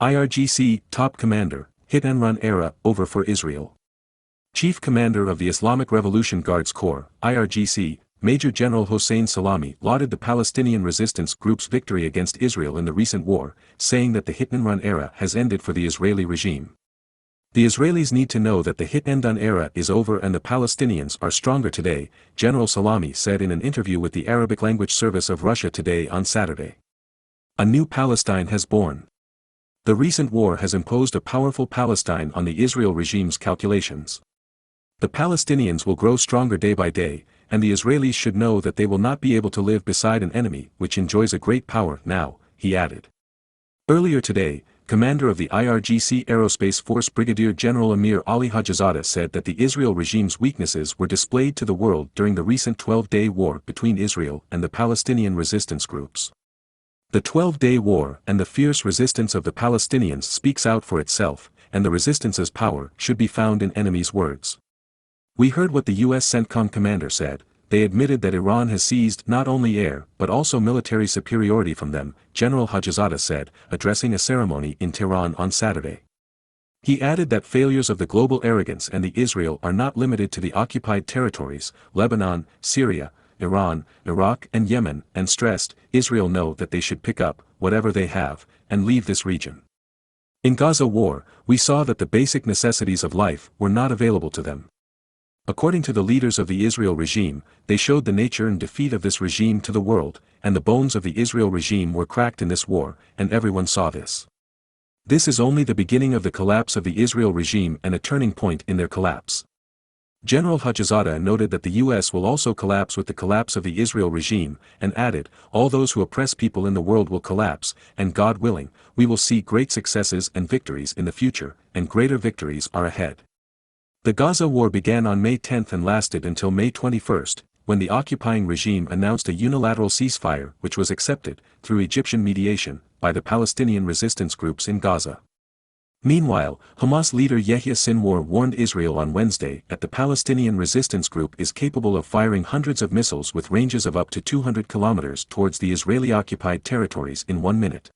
IRGC, Top Commander, Hit-and-Run Era, Over for Israel. Chief Commander of the Islamic Revolution Guards Corps, IRGC, Major General Hossein Salami lauded the Palestinian resistance group's victory against Israel in the recent war, saying that the hit-and-run era has ended for the Israeli regime. The Israelis need to know that the hit-and-run era is over and the Palestinians are stronger today, General Salami said in an interview with the Arabic language service of Russia Today on Saturday. A new Palestine has born. The recent war has imposed a powerful Palestine on the Israel regime's calculations. The Palestinians will grow stronger day by day, and the Israelis should know that they will not be able to live beside an enemy which enjoys a great power now, he added. Earlier today, Commander of the IRGC Aerospace Force Brigadier General Amir Ali Hajizadeh said that the Israel regime's weaknesses were displayed to the world during the recent 12-day war between Israel and the Palestinian resistance groups. The 12-day war and the fierce resistance of the Palestinians speaks out for itself, and the resistance's power should be found in enemies' words. We heard what the U.S. CENTCOM commander said. They admitted that Iran has seized not only air but also military superiority from them, General Hajizadeh said, addressing a ceremony in Tehran on Saturday. He added that failures of the global arrogance and the Israel are not limited to the occupied territories, Lebanon, Syria, Iran, Iraq and Yemen, and stressed, Israel know that they should pick up whatever they have and leave this region. In Gaza war, we saw that the basic necessities of life were not available to them. According to the leaders of the Israel regime, they showed the nature and defeat of this regime to the world, and the bones of the Israel regime were cracked in this war, and everyone saw this. This is only the beginning of the collapse of the Israel regime and a turning point in their collapse. General Hajizadeh noted that the U.S. will also collapse with the collapse of the Israel regime, and added, all those who oppress people in the world will collapse, and God willing, we will see great successes and victories in the future, and greater victories are ahead. The Gaza war began on May 10 and lasted until May 21, when the occupying regime announced a unilateral ceasefire which was accepted, through Egyptian mediation, by the Palestinian resistance groups in Gaza. Meanwhile, Hamas leader Yahya Sinwar warned Israel on Wednesday that the Palestinian resistance group is capable of firing hundreds of missiles with ranges of up to 200 kilometers towards the Israeli-occupied territories in 1 minute.